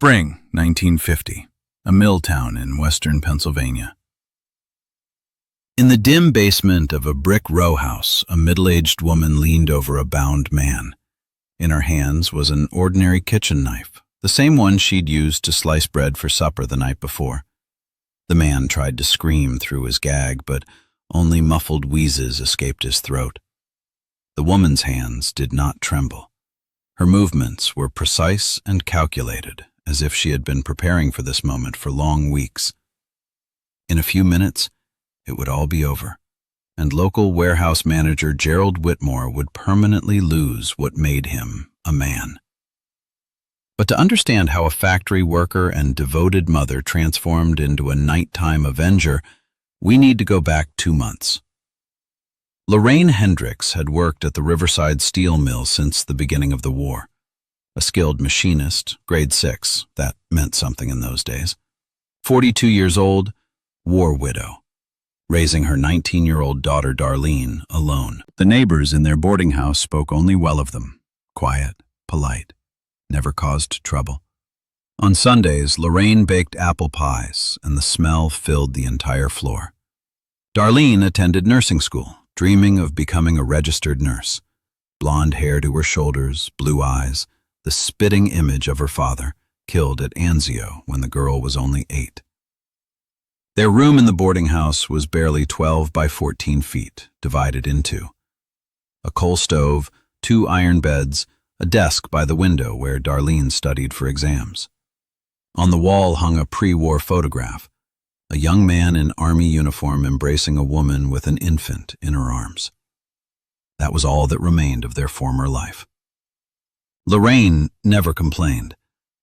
Spring, 1950, a mill town in western Pennsylvania. In the dim basement of a brick row house, a middle-aged woman leaned over a bound man. In her hands was an ordinary kitchen knife, the same one she'd used to slice bread for supper the night before. The man tried to scream through his gag, but only muffled wheezes escaped his throat. The woman's hands did not tremble. Her movements were precise and calculated, as if she had been preparing for this moment for long weeks. In a few minutes, it would all be over, and local warehouse manager Gerald Whitmore would permanently lose what made him a man. But to understand how a factory worker and devoted mother transformed into a nighttime avenger, we need to go back 2 months. Lorraine Hendricks had worked at the Riverside Steel Mill since the beginning of the war. A skilled machinist, grade 6, that meant something in those days. 42 years old, war widow, raising her 19-year-old daughter Darlene alone. The neighbors in their boarding house spoke only well of them, quiet, polite, never caused trouble. On Sundays, Lorraine baked apple pies, and the smell filled the entire floor. Darlene attended nursing school, dreaming of becoming a registered nurse. Blonde hair to her shoulders, blue eyes, the spitting image of her father, killed at Anzio when the girl was only 8. Their room in the boarding house was barely 12 by 14 feet, divided in 2. A coal stove, 2 iron beds, a desk by the window where Darlene studied for exams. On the wall hung a pre-war photograph, a young man in army uniform embracing a woman with an infant in her arms. That was all that remained of their former life. Lorraine never complained.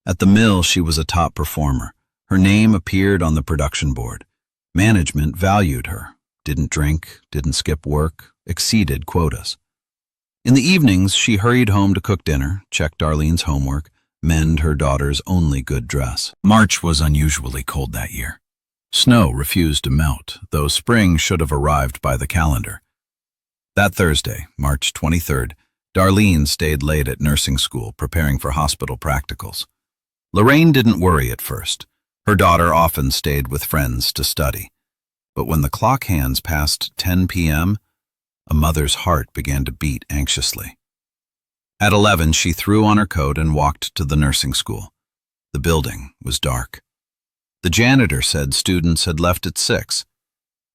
At the mill, she was a top performer. Her name appeared on the production board. Management valued her, didn't drink, didn't skip work, exceeded quotas. In the evenings, she hurried home to cook dinner, check Darlene's homework, mend her daughter's only good dress. March was unusually cold that year. Snow refused to melt, though spring should have arrived by the calendar. That Thursday, March 23rd, Darlene stayed late at nursing school preparing for hospital practicals. Lorraine didn't worry at first. Her daughter often stayed with friends to study. But when the clock hands passed 10 p.m., a mother's heart began to beat anxiously. At 11, she threw on her coat and walked to the nursing school. The building was dark. The janitor said students had left at 6.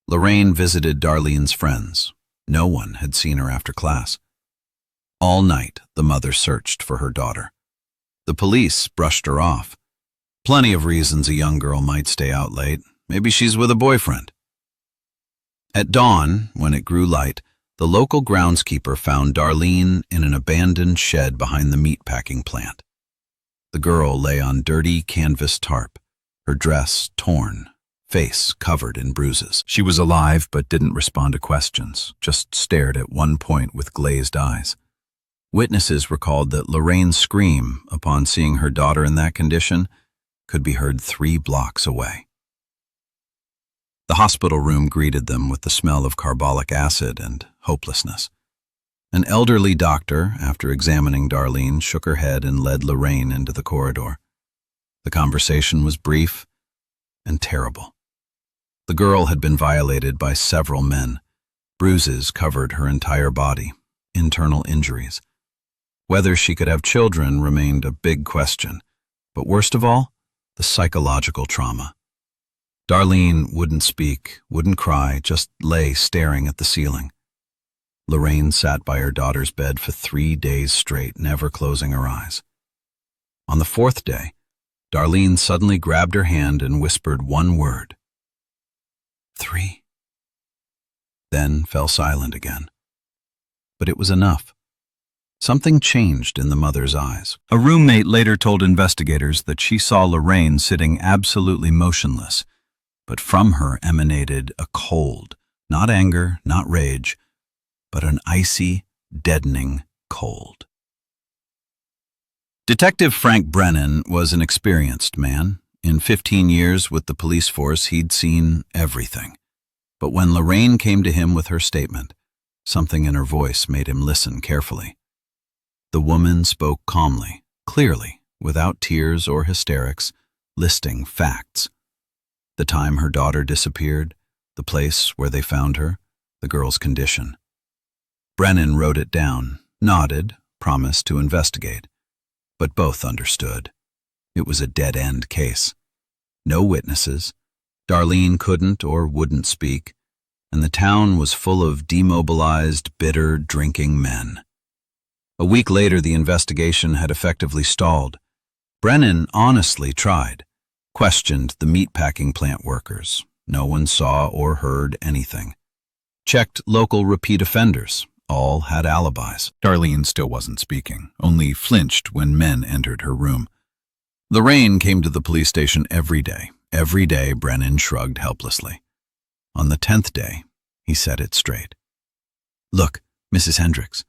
Lorraine visited Darlene's friends. No one had seen her after class. All night, the mother searched for her daughter. The police brushed her off. Plenty of reasons a young girl might stay out late. Maybe she's with a boyfriend. At dawn, when it grew light, the local groundskeeper found Darlene in an abandoned shed behind the meatpacking plant. The girl lay on dirty canvas tarp, her dress torn, face covered in bruises. She was alive but didn't respond to questions, just stared at one point with glazed eyes. Witnesses recalled that Lorraine's scream, upon seeing her daughter in that condition, could be heard 3 blocks away. The hospital room greeted them with the smell of carbolic acid and hopelessness. An elderly doctor, after examining Darlene, shook her head and led Lorraine into the corridor. The conversation was brief and terrible. The girl had been violated by several men. Bruises covered her entire body, internal injuries. Whether she could have children remained a big question, but worst of all, the psychological trauma. Darlene wouldn't speak, wouldn't cry, just lay staring at the ceiling. Lorraine sat by her daughter's bed for 3 days straight, never closing her eyes. On the 4th day, Darlene suddenly grabbed her hand and whispered one word. 3. Then fell silent again. But it was enough. Something changed in the mother's eyes. A roommate later told investigators that she saw Lorraine sitting absolutely motionless, but from her emanated a cold, not anger, not rage, but an icy, deadening cold. Detective Frank Brennan was an experienced man. In 15 years with the police force, he'd seen everything. But when Lorraine came to him with her statement, something in her voice made him listen carefully. The woman spoke calmly, clearly, without tears or hysterics, listing facts. The time her daughter disappeared, the place where they found her, the girl's condition. Brennan wrote it down, nodded, promised to investigate. But both understood. It was a dead-end case. No witnesses. Darlene couldn't or wouldn't speak, and the town was full of demobilized, bitter, drinking men. A week later, the investigation had effectively stalled. Brennan honestly tried, questioned the meatpacking plant workers. No one saw or heard anything. Checked local repeat offenders. All had alibis. Darlene still wasn't speaking, only flinched when men entered her room. Lorraine came to the police station every day. Every day, Brennan shrugged helplessly. On the 10th day, he set it straight. "Look, Mrs. Hendricks,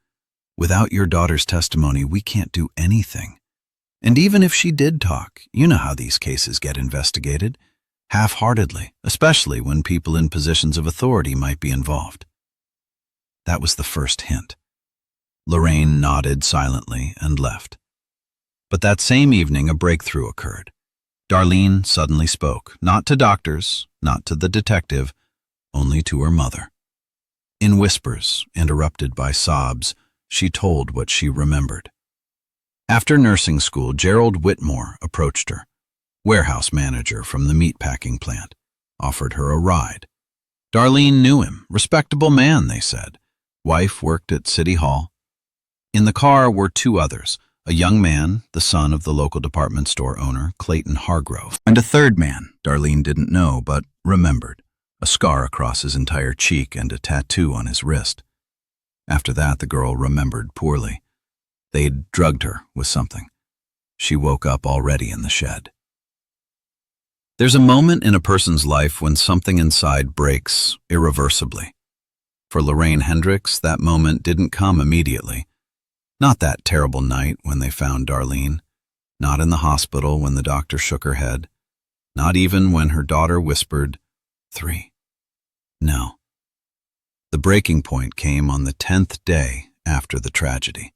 without your daughter's testimony, we can't do anything. And even if she did talk, you know how these cases get investigated, half-heartedly, especially when people in positions of authority might be involved." That was the first hint. Lorraine nodded silently and left. But that same evening, a breakthrough occurred. Darlene suddenly spoke, not to doctors, not to the detective, only to her mother. In whispers, interrupted by sobs, she told what she remembered. After nursing school, Gerald Whitmore approached her, warehouse manager from the meatpacking plant, offered her a ride. Darlene knew him, respectable man, they said. Wife worked at City Hall. In the car were two others, a young man, the son of the local department store owner, Clayton Hargrove, and a third man Darlene didn't know but remembered, a scar across his entire cheek and a tattoo on his wrist. After that, the girl remembered poorly. They'd drugged her with something. She woke up already in the shed. There's a moment in a person's life when something inside breaks irreversibly. For Lorraine Hendricks, that moment didn't come immediately. Not that terrible night when they found Darlene. Not in the hospital when the doctor shook her head. Not even when her daughter whispered, 3. No. The breaking point came on the 10th day after the tragedy,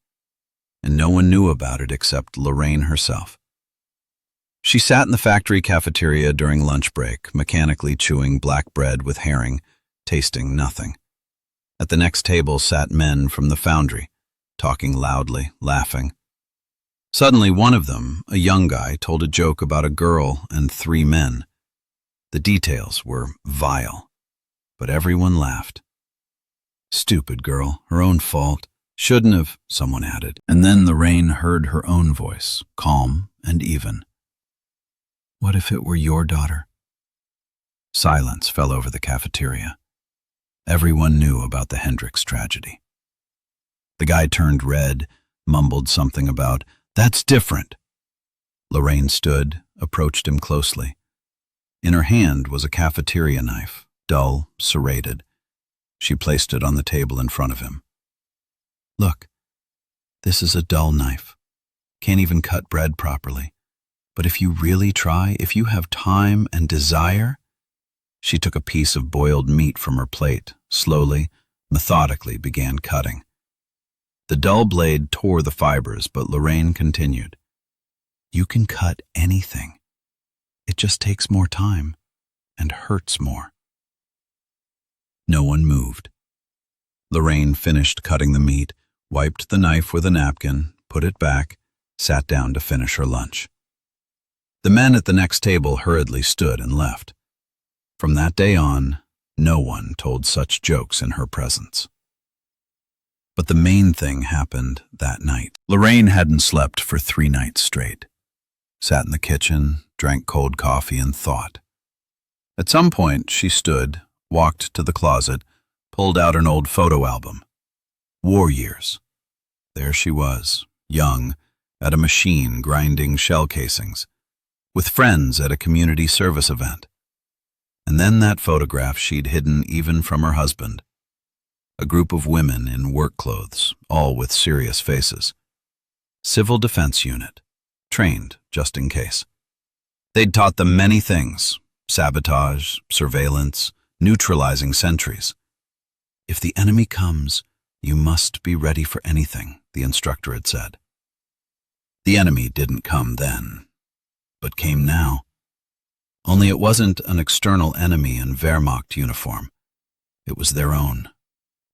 and no one knew about it except Lorraine herself. She sat in the factory cafeteria during lunch break, mechanically chewing black bread with herring, tasting nothing. At the next table sat men from the foundry, talking loudly, laughing. Suddenly, one of them, a young guy, told a joke about a girl and 3 men. The details were vile, but everyone laughed. "Stupid girl, her own fault. Shouldn't have," someone added. And then Lorraine heard her own voice, calm and even. "What if it were your daughter?" Silence fell over the cafeteria. Everyone knew about the Hendricks tragedy. The guy turned red, mumbled something about, "That's different." Lorraine stood, approached him closely. In her hand was a cafeteria knife, dull, serrated. She placed it on the table in front of him. "Look, this is a dull knife. Can't even cut bread properly. But if you really try, if you have time and desire..." She took a piece of boiled meat from her plate, slowly, methodically began cutting. The dull blade tore the fibers, but Lorraine continued. "You can cut anything. It just takes more time and hurts more." No one moved. Lorraine finished cutting the meat, wiped the knife with a napkin, put it back, sat down to finish her lunch. The men at the next table hurriedly stood and left. From that day on, no one told such jokes in her presence. But the main thing happened that night. Lorraine hadn't slept for 3 nights straight. Sat in the kitchen, drank cold coffee, and thought. At some point, she stood, walked to the closet, pulled out an old photo album. War years. There she was, young, at a machine grinding shell casings, with friends at a community service event. And then that photograph she'd hidden even from her husband. A group of women in work clothes, all with serious faces. Civil Defense Unit, trained just in case. They'd taught them many things: sabotage, surveillance, neutralizing sentries. "If the enemy comes, you must be ready for anything," the instructor had said. The enemy didn't come then, but came now. Only it wasn't an external enemy in Wehrmacht uniform. It was their own,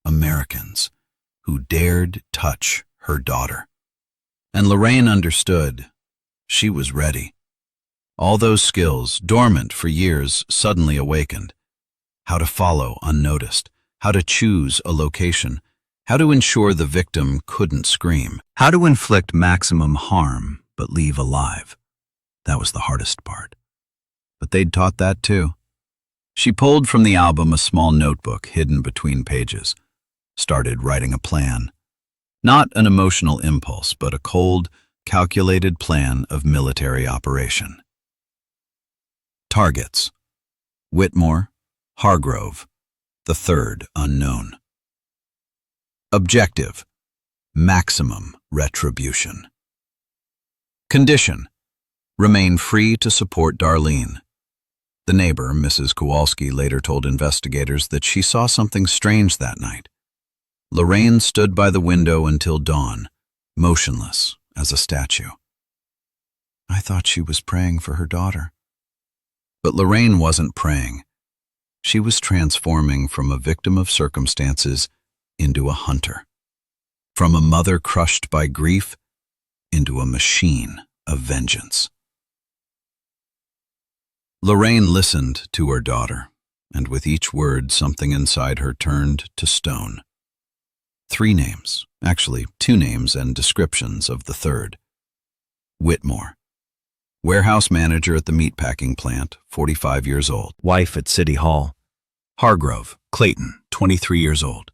Americans, who dared touch her daughter. And Lorraine understood. She was ready. All those skills, dormant for years, suddenly awakened. How to follow unnoticed, how to choose a location, how to ensure the victim couldn't scream, how to inflict maximum harm but leave alive. That was the hardest part. But they'd taught that too. She pulled from the album a small notebook hidden between pages, started writing a plan. Not an emotional impulse, but a cold, calculated plan of military operation. Targets: Whitmore, Hargrove, the third unknown. Objective: maximum retribution. Condition: remain free to support Darlene. The neighbor, Mrs. Kowalski, later told investigators that she saw something strange that night. Lorraine stood by the window until dawn, motionless as a statue. I thought she was praying for her daughter. But Lorraine wasn't praying. She was transforming from a victim of circumstances into a hunter. From a mother crushed by grief into a machine of vengeance. Lorraine listened to her daughter, and with each word something inside her turned to stone. 3 names, actually 2 names and descriptions of the third. Whitmore, warehouse manager at the meatpacking plant, 45 years old, wife at City Hall. Hargrove, Clayton, 23 years old,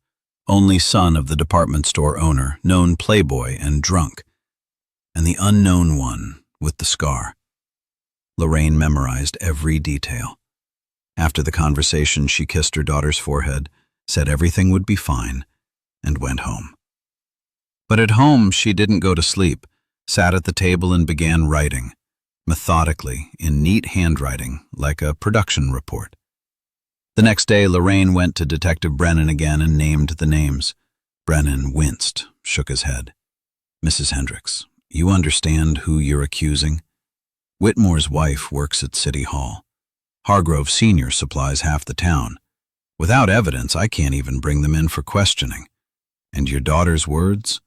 only son of the department store owner, known playboy and drunk. And the unknown one with the scar. Lorraine memorized every detail. After the conversation, she kissed her daughter's forehead, said everything would be fine, and went home. But at home, she didn't go to sleep, sat at the table and began writing, methodically, in neat handwriting, like a production report. The next day, Lorraine went to Detective Brennan again and named the names. Brennan winced, shook his head. Mrs. Hendricks, you understand who you're accusing? Whitmore's wife works at City Hall. Hargrove Sr. supplies half the town. Without evidence, I can't even bring them in for questioning. And your daughter's words?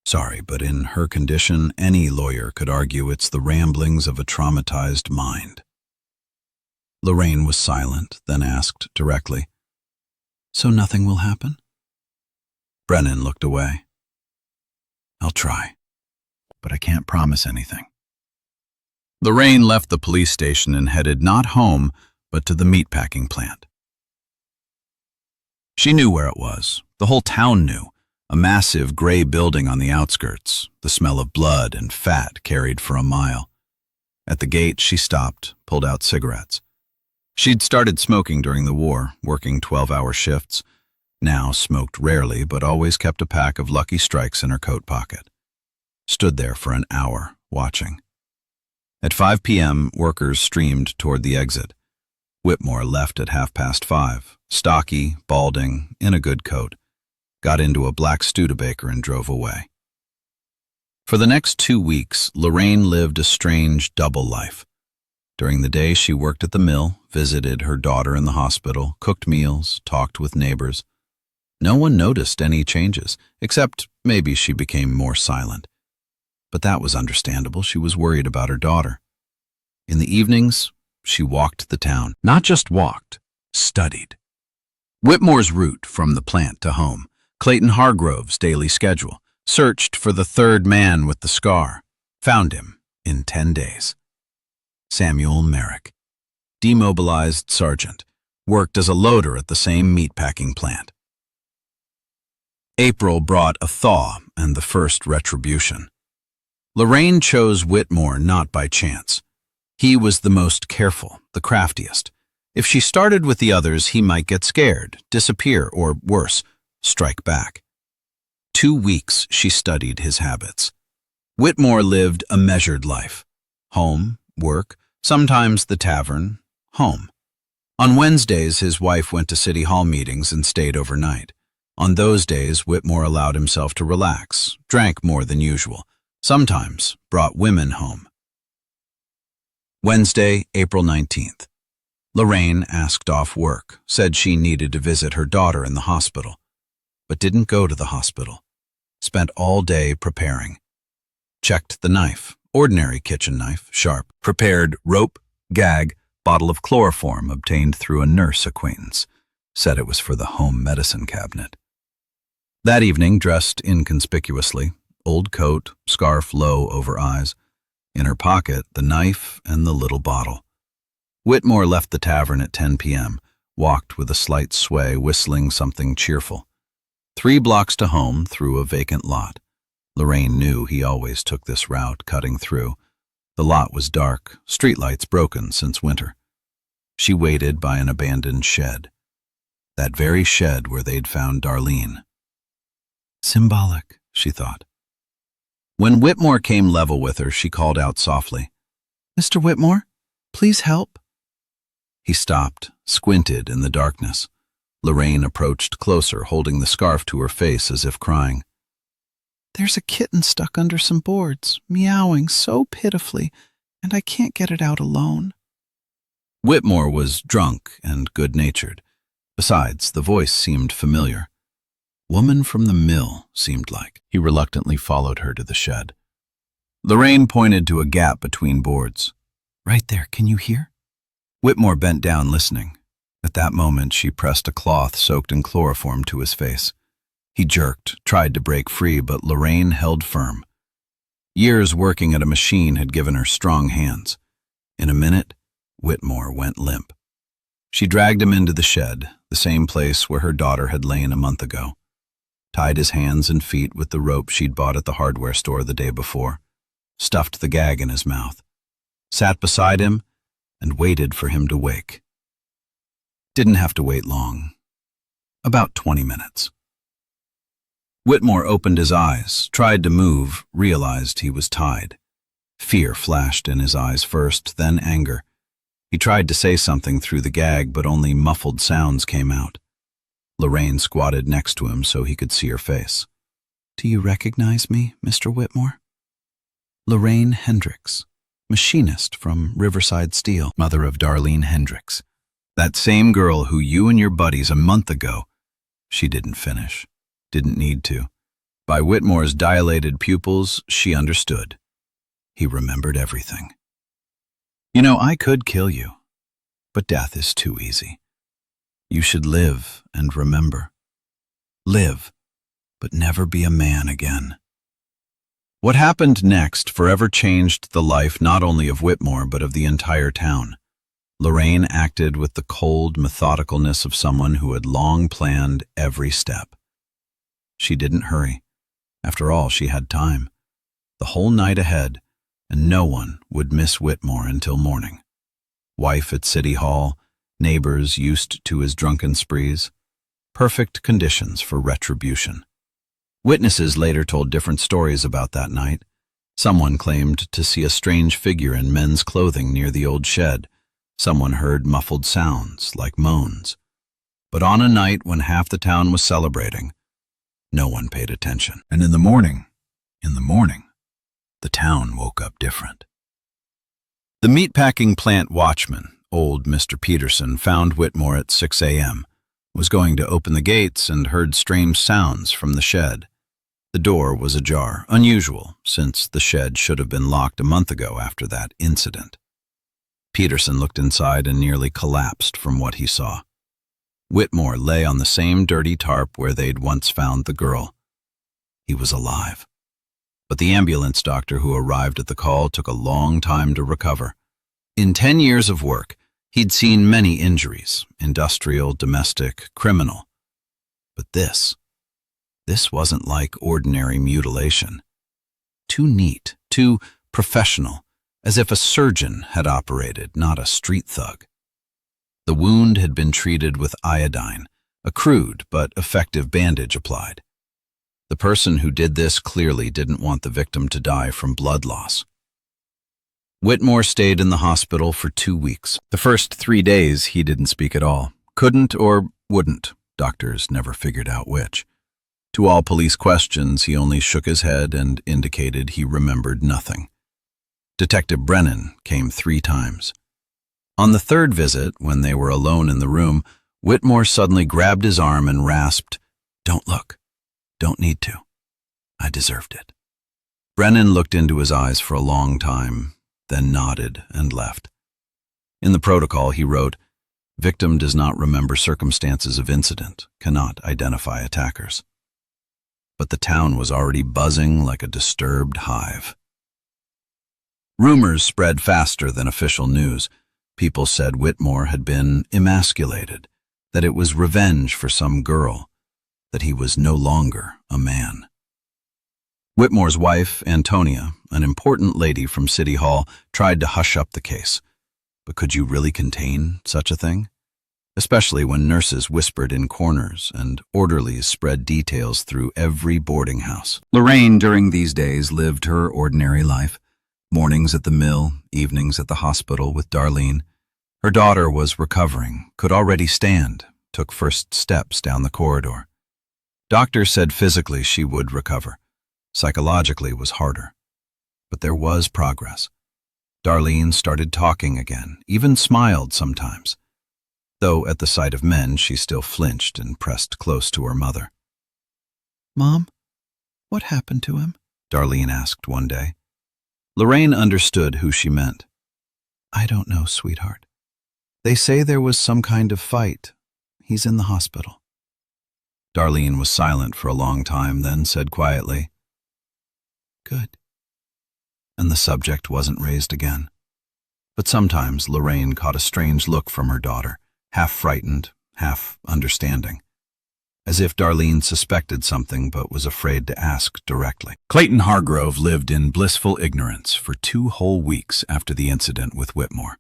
Sorry, but in her condition, any lawyer could argue it's the ramblings of a traumatized mind. Lorraine was silent, then asked directly, So nothing will happen? Brennan looked away. I'll try, but I can't promise anything. Lorraine left the police station and headed not home, but to the meatpacking plant. She knew where it was. The whole town knew. A massive gray building on the outskirts, the smell of blood and fat carried for a mile. At the gate, she stopped, pulled out cigarettes. She'd started smoking during the war, working 12-hour shifts. Now smoked rarely, but always kept a pack of Lucky Strikes in her coat pocket. Stood there for an hour, watching. At 5 p.m., workers streamed toward the exit. Whitmore left at 5:30, stocky, balding, in a good coat. Got into a black Studebaker and drove away. For the next 2 weeks, Lorraine lived a strange double life. During the day, she worked at the mill, visited her daughter in the hospital, cooked meals, talked with neighbors. No one noticed any changes, except maybe she became more silent. But that was understandable. She was worried about her daughter. In the evenings, she walked the town. Not just walked, studied. Whitmore's route from the plant to home, Clayton Hargrove's daily schedule, searched for the third man with the scar, found him in 10 days. Samuel Merrick, demobilized sergeant, worked as a loader at the same meatpacking plant. April brought a thaw and the first retribution. Lorraine chose Whitmore not by chance. He was the most careful, the craftiest. If she started with the others, he might get scared, disappear, or worse, strike back. 2 weeks she studied his habits. Whitmore lived a measured life. Home, work, sometimes the tavern, home. On Wednesdays, his wife went to City Hall meetings and stayed overnight. On those days, Whitmore allowed himself to relax, drank more than usual, sometimes brought women home. Wednesday, April 19th. Lorraine asked off work, said she needed to visit her daughter in the hospital, but didn't go to the hospital. Spent all day preparing. Checked the knife, ordinary kitchen knife, sharp. Prepared rope, gag, bottle of chloroform obtained through a nurse acquaintance. Said it was for the home medicine cabinet. That evening, dressed inconspicuously, old coat, scarf low over eyes. In her pocket, the knife and the little bottle. Whitmore left the tavern at 10 p.m., walked with a slight sway, whistling something cheerful. 3 blocks to home through a vacant lot. Lorraine knew he always took this route, cutting through. The lot was dark, streetlights broken since winter. She waited by an abandoned shed. That very shed where they'd found Darlene. Symbolic, she thought. When Whitmore came level with her, she called out softly, "Mr. Whitmore, please help." He stopped, squinted in the darkness. Lorraine approached closer, holding the scarf to her face as if crying. "There's a kitten stuck under some boards, meowing so pitifully, and I can't get it out alone." Whitmore was drunk and good-natured. Besides, the voice seemed familiar. Woman from the mill, seemed like. He reluctantly followed her to the shed. Lorraine pointed to a gap between boards. "Right there, can you hear?" Whitmore bent down, listening. At that moment, she pressed a cloth soaked in chloroform to his face. He jerked, tried to break free, but Lorraine held firm. Years working at a machine had given her strong hands. In a minute, Whitmore went limp. She dragged him into the shed, the same place where her daughter had lain a month ago. Tied his hands and feet with the rope she'd bought at the hardware store the day before. Stuffed the gag in his mouth. Sat beside him and waited for him to wake. Didn't have to wait long. About 20 minutes. Whitmore opened his eyes, tried to move, realized he was tied. Fear flashed in his eyes first, then anger. He tried to say something through the gag, but only muffled sounds came out. Lorraine squatted next to him so he could see her face. "Do you recognize me, Mr. Whitmore?" Lorraine Hendricks, machinist from Riverside Steel, mother of Darlene Hendricks. That same girl who you and your buddies a month ago. She didn't finish. Didn't need to. By Whitmore's dilated pupils, she understood. He remembered everything. "You know, I could kill you, but death is too easy. You should live and remember. Live, but never be a man again." What happened next forever changed the life not only of Whitmore but of the entire town. Lorraine acted with the cold methodicalness of someone who had long planned every step. She didn't hurry. After all, she had time. The whole night ahead, and no one would miss Whitmore until morning. Wife at City Hall, neighbors used to his drunken sprees. Perfect conditions for retribution. Witnesses later told different stories about that night. Someone claimed to see a strange figure in men's clothing near the old shed. Someone heard muffled sounds, like moans. But on a night when half the town was celebrating, no one paid attention. And in the morning, the town woke up different. The meatpacking plant watchman, old Mr. Peterson, found Whitmore at 6 a.m., was going to open the gates and heard strange sounds from the shed. The door was ajar, unusual, since the shed should have been locked a month ago after that incident. Peterson looked inside and nearly collapsed from what he saw. Whitmore lay on the same dirty tarp where they'd once found the girl. He was alive. But the ambulance doctor who arrived at the call took a long time to recover. In 10 years of work, he'd seen many injuries, industrial, domestic, criminal. But this wasn't like ordinary mutilation. Too neat, too professional, as if a surgeon had operated, not a street thug. The wound had been treated with iodine, a crude but effective bandage applied. The person who did this clearly didn't want the victim to die from blood loss. Whitmore stayed in the hospital for 2 weeks. The first 3 days he didn't speak at all. Couldn't or wouldn't. Doctors never figured out which. To all police questions, he only shook his head and indicated he remembered nothing. Detective Brennan came 3 times. On the 3rd visit, when they were alone in the room, Whitmore suddenly grabbed his arm and rasped, "Don't look. Don't need to. I deserved it." Brennan looked into his eyes for a long time, then nodded and left. In the protocol, he wrote, "Victim does not remember circumstances of incident, cannot identify attackers." But the town was already buzzing like a disturbed hive. Rumors spread faster than official news. People said Whitmore had been emasculated, that it was revenge for some girl, that he was no longer a man. Whitmore's wife, Antonia, an important lady from City Hall, tried to hush up the case. But could you really contain such a thing? Especially when nurses whispered in corners and orderlies spread details through every boarding house. Lorraine, during these days, lived her ordinary life. Mornings at the mill, evenings at the hospital with Darlene. Her daughter was recovering, could already stand, took first steps down the corridor. Doctors said physically she would recover. Psychologically was harder. But there was progress. Darlene started talking again, even smiled sometimes. Though at the sight of men, she still flinched and pressed close to her mother. "Mom, what happened to him?" Darlene asked one day. Lorraine understood who she meant. "I don't know, sweetheart. They say there was some kind of fight. He's in the hospital." Darlene was silent for a long time, then said quietly, "Good." And the subject wasn't raised again. But sometimes Lorraine caught a strange look from her daughter, half frightened, half understanding, as if Darlene suspected something but was afraid to ask directly. Clayton Hargrove lived in blissful ignorance for 2 whole weeks after the incident with Whitmore.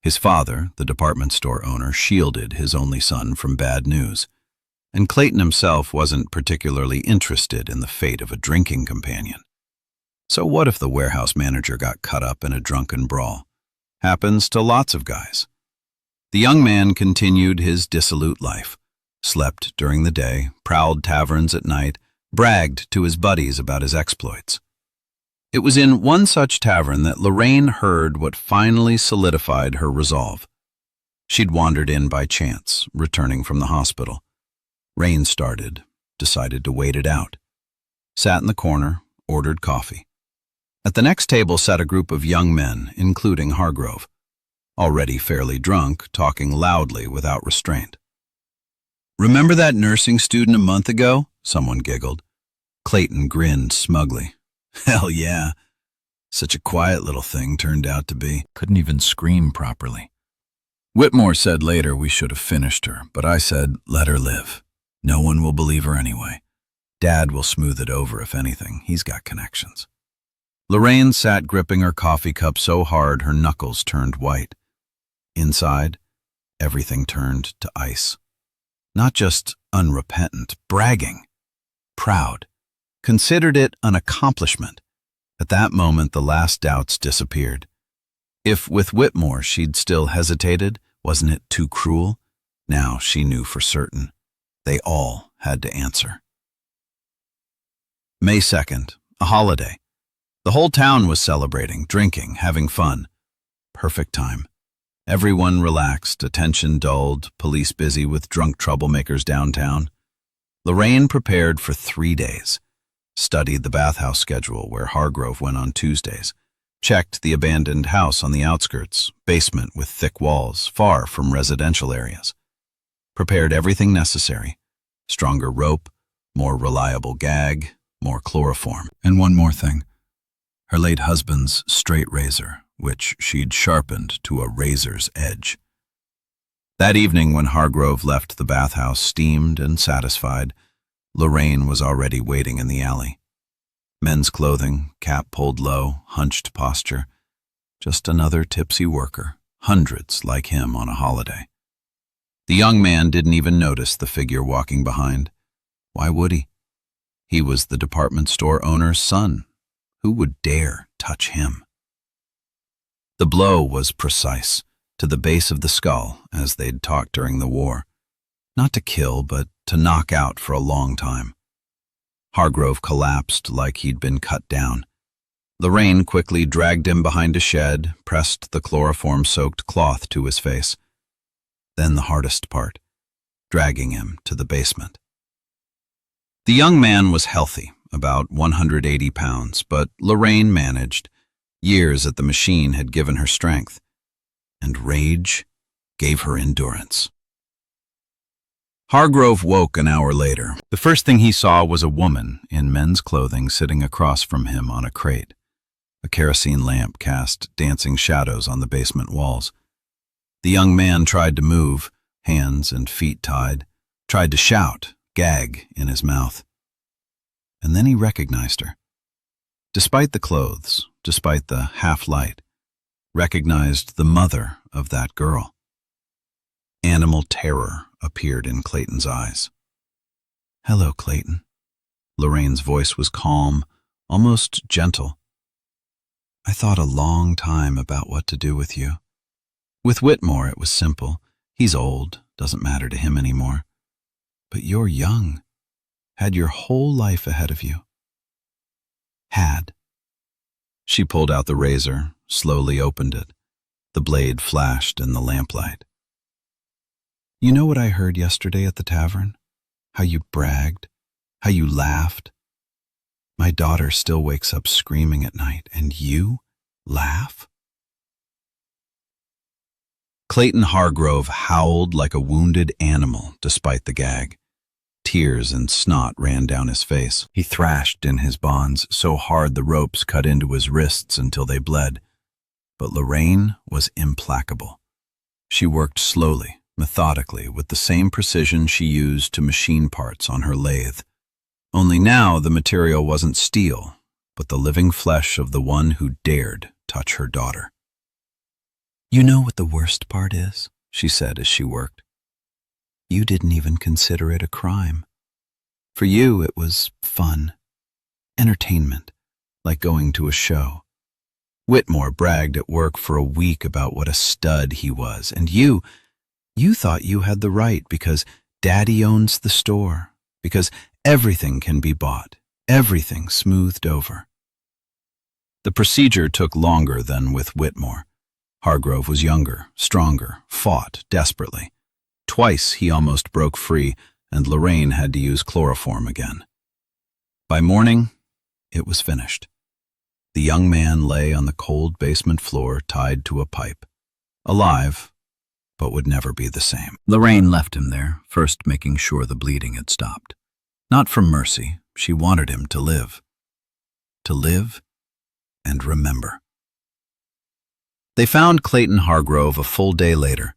His father, the department store owner, shielded his only son from bad news, and Clayton himself wasn't particularly interested in the fate of a drinking companion. So what if the warehouse manager got cut up in a drunken brawl? Happens to lots of guys. The young man continued his dissolute life, slept during the day, prowled taverns at night, bragged to his buddies about his exploits. It was in one such tavern that Lorraine heard what finally solidified her resolve. She'd wandered in by chance, returning from the hospital. Rain started, decided to wait it out. Sat in the corner, ordered coffee. At the next table sat a group of young men, including Hargrove, already fairly drunk, talking loudly without restraint. "Remember that nursing student a month ago?" someone giggled. Clayton grinned smugly. "Hell yeah. Such a quiet little thing turned out to be. Couldn't even scream properly. Whitmore said later we should have finished her, but I said, let her live. No one will believe her anyway. Dad will smooth it over if anything. He's got connections." Lorraine sat gripping her coffee cup so hard her knuckles turned white. Inside, everything turned to ice. Not just unrepentant, bragging. Proud. Considered it an accomplishment. At that moment, the last doubts disappeared. If with Whitmore she'd still hesitated, wasn't it too cruel? Now she knew for certain. They all had to answer. May 2nd, a holiday. The whole town was celebrating, drinking, having fun. Perfect time. Everyone relaxed, attention dulled, police busy with drunk troublemakers downtown. Lorraine prepared for 3 days. Studied the bathhouse schedule where Hargrove went on Tuesdays. Checked the abandoned house on the outskirts, basement with thick walls, far from residential areas. Prepared everything necessary. Stronger rope, more reliable gag, more chloroform. And one more thing. Her late husband's straight razor, which she'd sharpened to a razor's edge. That evening when Hargrove left the bathhouse steamed and satisfied, Lorraine was already waiting in the alley. Men's clothing, cap pulled low, hunched posture. Just another tipsy worker, hundreds like him on a holiday. The young man didn't even notice the figure walking behind. Why would he? He was the department store owner's son. Who would dare touch him? The blow was precise, to the base of the skull, as they'd talked during the war. Not to kill, but to knock out for a long time. Hargrove collapsed like he'd been cut down. Lorraine quickly dragged him behind a shed, pressed the chloroform-soaked cloth to his face. Then the hardest part, dragging him to the basement. The young man was healthy, about 180 pounds, but Lorraine managed. Years at the machine had given her strength, and rage gave her endurance. Hargrove woke an hour later. The first thing he saw was a woman in men's clothing sitting across from him on a crate. A kerosene lamp cast dancing shadows on the basement walls. The young man tried to move, hands and feet tied, tried to shout, gag in his mouth. And then he recognized her. Despite the clothes, despite the half-light, recognized the mother of that girl. Animal terror appeared in Clayton's eyes. "Hello, Clayton." Lorraine's voice was calm, almost gentle. "I thought a long time about what to do with you. With Whitmore it was simple. He's old, doesn't matter to him anymore. But you're young, had your whole life ahead of you." "Had." She pulled out the razor, slowly opened it. The blade flashed in the lamplight. "You know what I heard yesterday at the tavern? How you bragged, how you laughed. My daughter still wakes up screaming at night, and you laugh?" Clayton Hargrove howled like a wounded animal despite the gag. Tears and snot ran down his face. He thrashed in his bonds so hard the ropes cut into his wrists until they bled. But Lorraine was implacable. She worked slowly, methodically, with the same precision she used to machine parts on her lathe. Only now the material wasn't steel, but the living flesh of the one who dared touch her daughter. "You know what the worst part is?" she said as she worked. "You didn't even consider it a crime. For you it was fun, entertainment, like going to a show. Whitmore bragged at work for a week about what a stud he was, and you thought you had the right because Daddy owns the store, because everything can be bought, everything smoothed over." The procedure took longer than with Whitmore. Hargrove was younger, stronger, fought desperately. Twice he almost broke free, and Lorraine had to use chloroform again. By morning, it was finished. The young man lay on the cold basement floor tied to a pipe, alive, but would never be the same. Lorraine left him there, first making sure the bleeding had stopped. Not from mercy, she wanted him to live. To live and remember. They found Clayton Hargrove a full day later.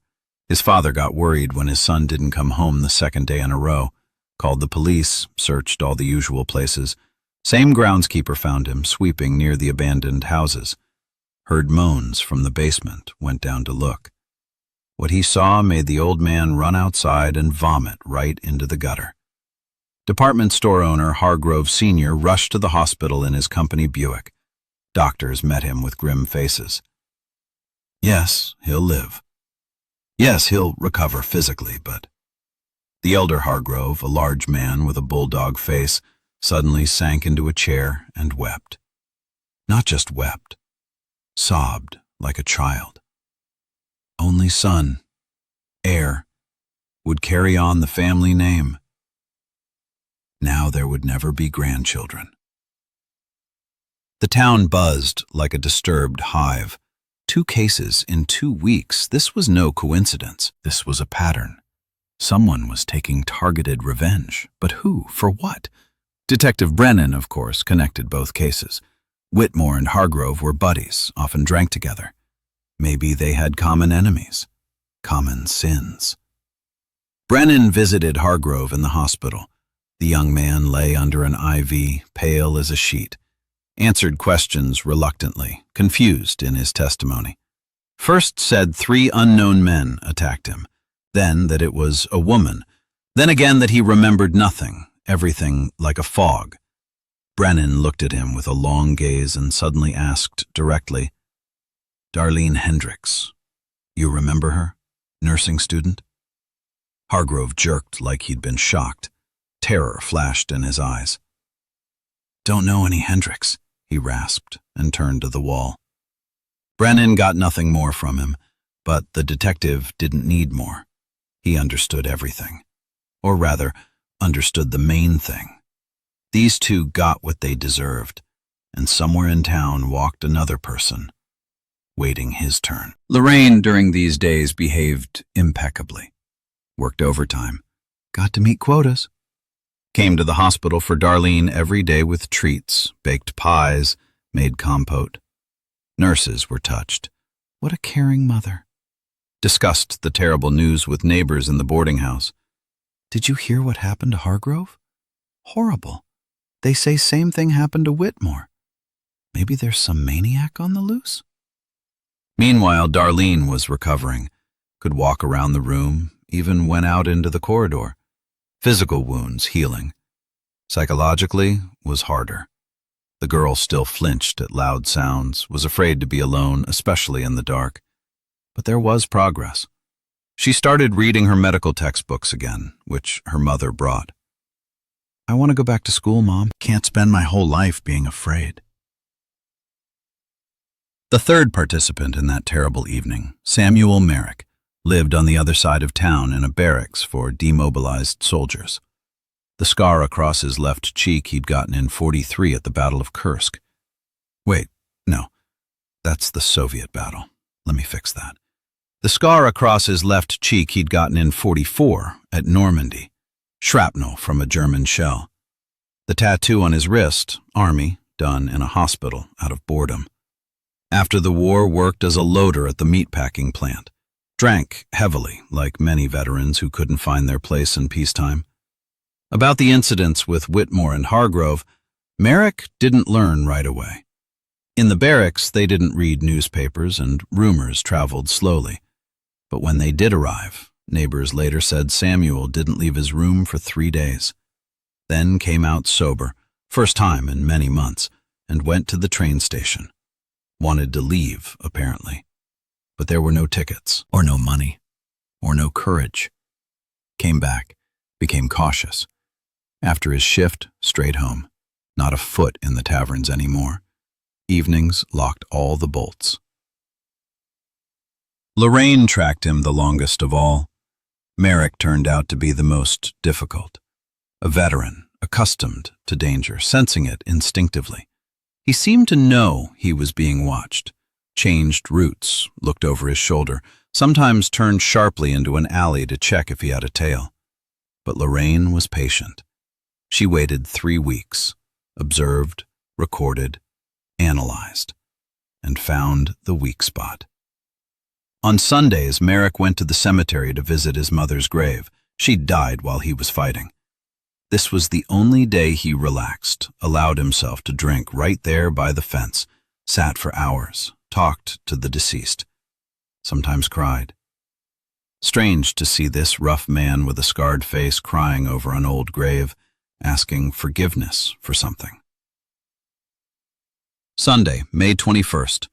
His father got worried when his son didn't come home the second day in a row, called the police, searched all the usual places. Same groundskeeper found him sweeping near the abandoned houses. Heard moans from the basement, went down to look. What he saw made the old man run outside and vomit right into the gutter. Department store owner Hargrove Sr. rushed to the hospital in his company Buick. Doctors met him with grim faces. "Yes, he'll live. Yes, he'll recover physically, but..." The elder Hargrove, a large man with a bulldog face, suddenly sank into a chair and wept. Not just wept, sobbed like a child. Only son, heir, would carry on the family name. Now there would never be grandchildren. The town buzzed like a disturbed hive. 2 cases in 2 weeks. This was no coincidence. This was a pattern. Someone was taking targeted revenge. But who? For what? Detective Brennan, of course, connected both cases. Whitmore and Hargrove were buddies, often drank together. Maybe they had common enemies, common sins. Brennan visited Hargrove in the hospital. The young man lay under an IV, pale as a sheet. Answered questions reluctantly, confused in his testimony. First said 3 unknown men attacked him, then that it was a woman, then again that he remembered nothing, everything like a fog. Brennan looked at him with a long gaze and suddenly asked directly, "Darlene Hendricks, you remember her? Nursing student?" Hargrove jerked like he'd been shocked. Terror flashed in his eyes. Don't know any Hendricks, he rasped and turned to the wall. Brennan got nothing more from him, but the detective didn't need more. He understood everything. Or rather, understood the main thing. These two got what they deserved, and somewhere in town walked another person, waiting his turn. Lorraine, during these days, behaved impeccably. Worked overtime. Got to meet quotas. Came to the hospital for Darlene every day with treats, baked pies, made compote. Nurses were touched. What a caring mother. Discussed the terrible news with neighbors in the boarding house. Did you hear what happened to Hargrove? Horrible. They say same thing happened to Whitmore. Maybe there's some maniac on the loose? Meanwhile, Darlene was recovering, could walk around the room, even went out into the corridor. Physical wounds healing. Psychologically was harder. The girl still flinched at loud sounds, was afraid to be alone, especially in the dark. But there was progress. She started reading her medical textbooks again, which her mother brought. I want to go back to school, Mom. Can't spend my whole life being afraid. The third participant in that terrible evening, Samuel Merrick, lived on the other side of town in a barracks for demobilized soldiers. The scar across his left cheek he'd gotten in '43 at the Battle of Kursk. Wait, no, that's the Soviet battle. Let me fix that. The scar across his left cheek he'd gotten in '44 at Normandy, shrapnel from a German shell. The tattoo on his wrist, Army, done in a hospital out of boredom. After the war, worked as a loader at the meatpacking plant. Drank heavily, like many veterans who couldn't find their place in peacetime. About the incidents with Whitmore and Hargrove, Merrick didn't learn right away. In the barracks, they didn't read newspapers and rumors traveled slowly. But when they did arrive, neighbors later said Samuel didn't leave his room for 3 days. Then came out sober, first time in many months, and went to the train station. Wanted to leave, apparently. But there were no tickets, or no money, or no courage. Came back, became cautious. After his shift, straight home. Not a foot in the taverns anymore. Evenings locked all the bolts. Lorraine tracked him the longest of all. Merrick turned out to be the most difficult. A veteran, accustomed to danger, sensing it instinctively. He seemed to know he was being watched. Changed routes, looked over his shoulder, sometimes turned sharply into an alley to check if he had a tail. But Lorraine was patient. She waited 3 weeks, observed, recorded, analyzed, and found the weak spot. On Sundays, Merrick went to the cemetery to visit his mother's grave. She'd died while he was fighting. This was the only day he relaxed, allowed himself to drink right there by the fence, sat for hours, talked to the deceased, sometimes cried. Strange to see this rough man with a scarred face crying over an old grave, asking forgiveness for something. Sunday, May 21st.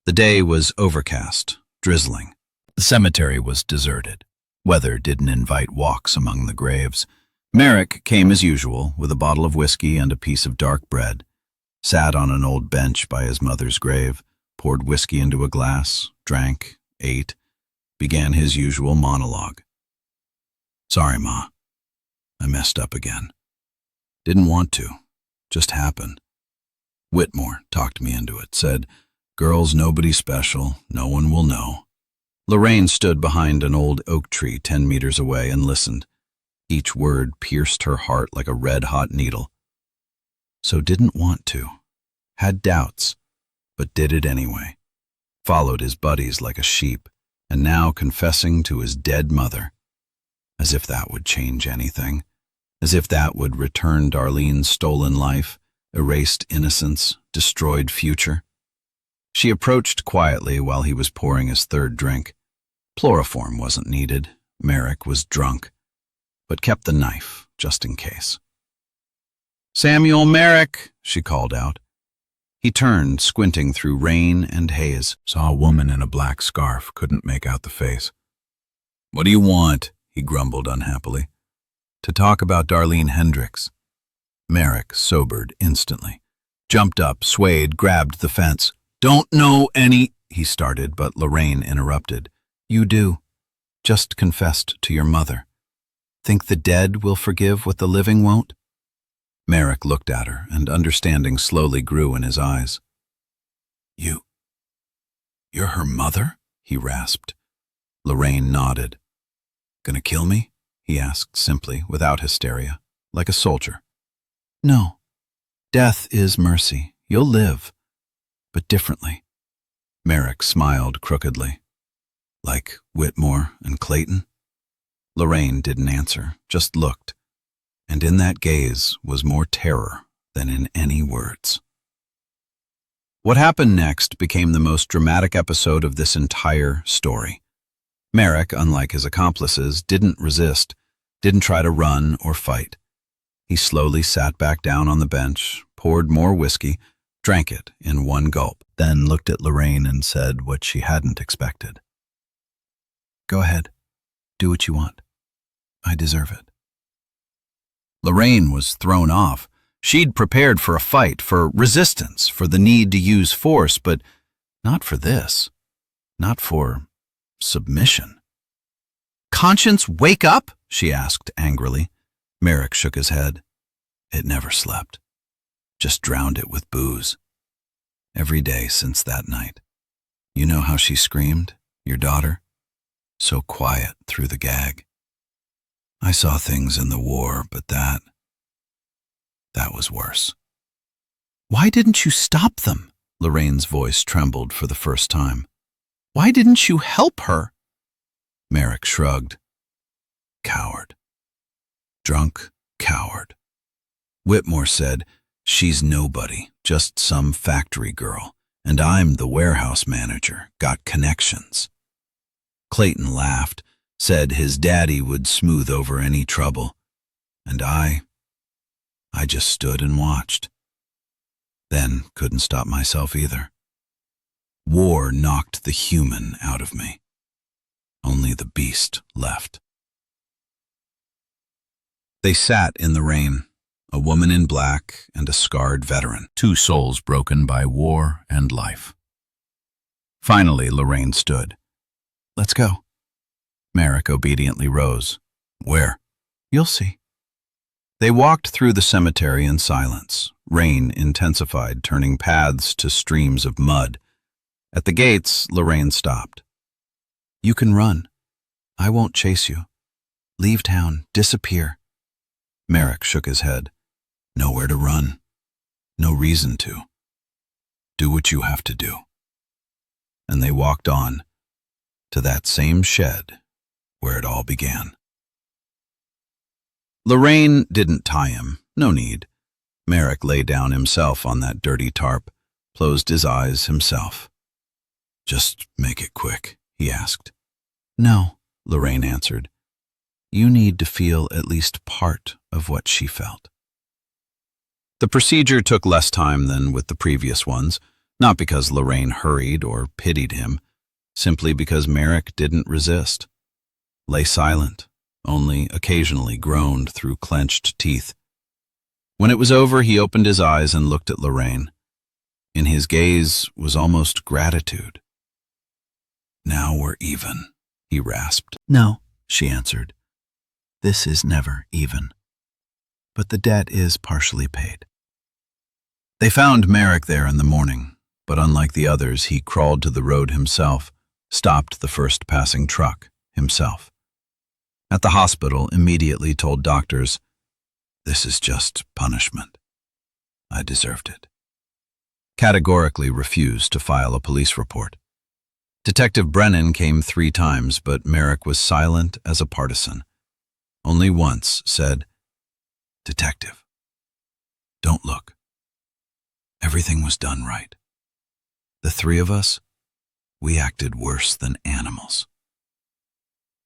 The day was overcast, drizzling. The cemetery was deserted. Weather didn't invite walks among the graves. Merrick came as usual with a bottle of whiskey and a piece of dark bread, sat on an old bench by his mother's grave, poured whiskey into a glass, drank, ate, began his usual monologue. Sorry, Ma. I messed up again. Didn't want to. Just happened. Whitmore talked me into it, said, girl's nobody special, no one will know. Lorraine stood behind an old oak tree 10 meters away and listened. Each word pierced her heart like a red-hot needle. So didn't want to. Had doubts, but did it anyway. Followed his buddies like a sheep, and now confessing to his dead mother. As if that would change anything. As if that would return Darlene's stolen life, erased innocence, destroyed future. She approached quietly while he was pouring his third drink. Chloroform wasn't needed. Merrick was drunk, but kept the knife, just in case. Samuel Merrick, she called out. He turned, squinting through rain and haze. Saw a woman in a black scarf, couldn't make out the face. What do you want? He grumbled unhappily. To talk about Darlene Hendricks. Merrick sobered instantly. Jumped up, swayed, grabbed the fence. "Don't know any," he started, but Lorraine interrupted. "You do. Just confessed to your mother. Think the dead will forgive what the living won't?" Merrick looked at her, and understanding slowly grew in his eyes. You're her mother?" he rasped. Lorraine nodded. "Gonna kill me?" he asked simply, without hysteria, like a soldier. "No. Death is mercy. You'll live, but differently." Merrick smiled crookedly. "Like Whitmore and Clayton?" Lorraine didn't answer, just looked, and in that gaze was more terror than in any words. What happened next became the most dramatic episode of this entire story. Merrick, unlike his accomplices, didn't resist, didn't try to run or fight. He slowly sat back down on the bench, poured more whiskey, drank it in one gulp, then looked at Lorraine and said what she hadn't expected. "Go ahead. Do what you want. I deserve it." Lorraine was thrown off. She'd prepared for a fight, for resistance, for the need to use force, but not for this. Not for submission. "Conscience, wake up?" she asked angrily. Merrick shook his head. It never slept. Just drowned it with booze. Every day since that night. You know how she screamed, your daughter? So quiet through the gag. I saw things in the war, but that was worse. "Why didn't you stop them?" Lorraine's voice trembled for the first time. "Why didn't you help her?" Merrick shrugged. Coward. Drunk coward. Whitmore said, "She's nobody, just some factory girl, and I'm the warehouse manager, got connections." Clayton laughed, said his daddy would smooth over any trouble, and I just stood and watched. Then couldn't stop myself either. War knocked the human out of me. Only the beast left. They sat in the rain, a woman in black and a scarred veteran, two souls broken by war and life. Finally, Lorraine stood. "Let's go." Merrick obediently rose. "Where?" "You'll see." They walked through the cemetery in silence. Rain intensified, turning paths to streams of mud. At the gates, Lorraine stopped. "You can run. I won't chase you. Leave town. Disappear." Merrick shook his head. "Nowhere to run. No reason to. Do what you have to do." And they walked on, to that same shed where it all began. Lorraine didn't tie him, no need. Merrick lay down himself on that dirty tarp, closed his eyes himself. "Just make it quick," he asked. "No," Lorraine answered. "You need to feel at least part of what she felt." The procedure took less time than with the previous ones, not because Lorraine hurried or pitied him, simply because Merrick didn't resist. Lay silent, only occasionally groaned through clenched teeth. When it was over, he opened his eyes and looked at Lorraine. In his gaze was almost gratitude. "Now we're even," he rasped. "No," she answered. "This is never even. But the debt is partially paid." They found Merrick there in the morning, but unlike the others, he crawled to the road himself, stopped the first passing truck himself. At the hospital, immediately told doctors, "This is just punishment. I deserved it." Categorically refused to file a police report. Detective Brennan came 3 times, but Merrick was silent as a partisan. Only once said, "Detective, don't look. Everything was done right. The 3 of us, we acted worse than animals.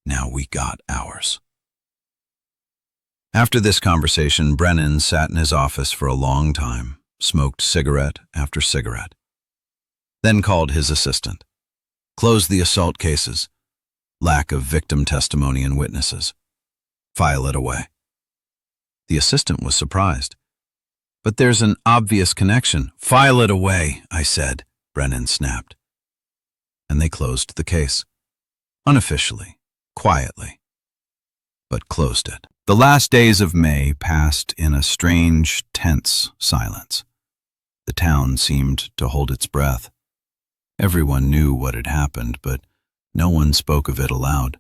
Now we got ours." After this conversation, Brennan sat in his office for a long time, smoked cigarette after cigarette. Then called his assistant. "Close the assault cases. Lack of victim testimony and witnesses. File it away." The assistant was surprised. But there's an obvious connection. File it away, I said, Brennan snapped. And they closed the case. Unofficially, quietly, but closed it. The last days of May passed in a strange, tense silence. The town seemed to hold its breath. Everyone knew what had happened, but no one spoke of it aloud.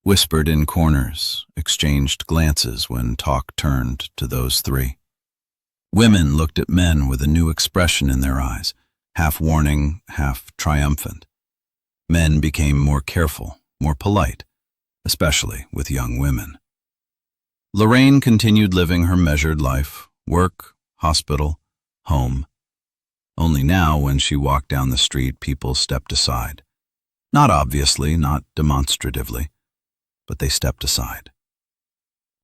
Whispered in corners, exchanged glances when talk turned to those three. Women looked at men with a new expression in their eyes, half warning, half triumphant. Men became more careful, more polite, especially with young women. Lorraine continued living her measured life, work, hospital, home. Only now, when she walked down the street, people stepped aside. Not obviously, not demonstratively, but they stepped aside.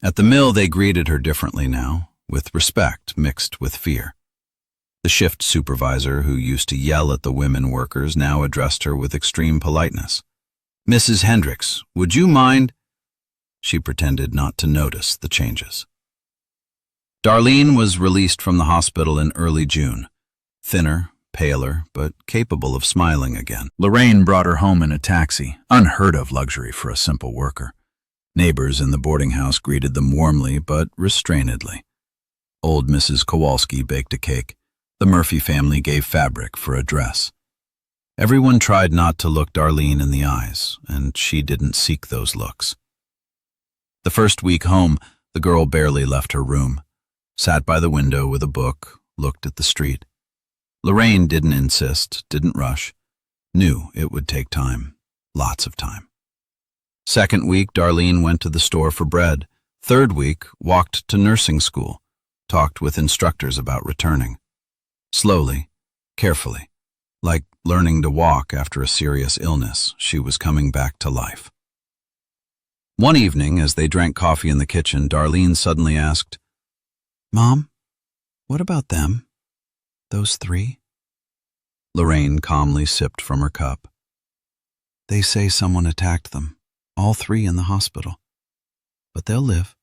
At the mill, they greeted her differently now, with respect mixed with fear. The shift supervisor, who used to yell at the women workers, now addressed her with extreme politeness. "Mrs. Hendricks, would you mind?" She pretended not to notice the changes. Darlene was released from the hospital in early June, thinner, paler, but capable of smiling again. Lorraine brought her home in a taxi, unheard of luxury for a simple worker. Neighbors in the boarding house greeted them warmly but restrainedly. Old Mrs. Kowalski baked a cake. The Murphy family gave fabric for a dress. Everyone tried not to look Darlene in the eyes, and she didn't seek those looks. The first week home, the girl barely left her room, sat by the window with a book, looked at the street. Lorraine didn't insist, didn't rush, knew it would take time, lots of time. Second week, Darlene went to the store for bread. Third week, walked to nursing school, talked with instructors about returning. Slowly, carefully, like learning to walk after a serious illness, she was coming back to life. One evening, as they drank coffee in the kitchen, Darlene suddenly asked, "Mom, what about them? Those three?" Lorraine calmly sipped from her cup. "They say someone attacked them, all three in the hospital. But they'll live."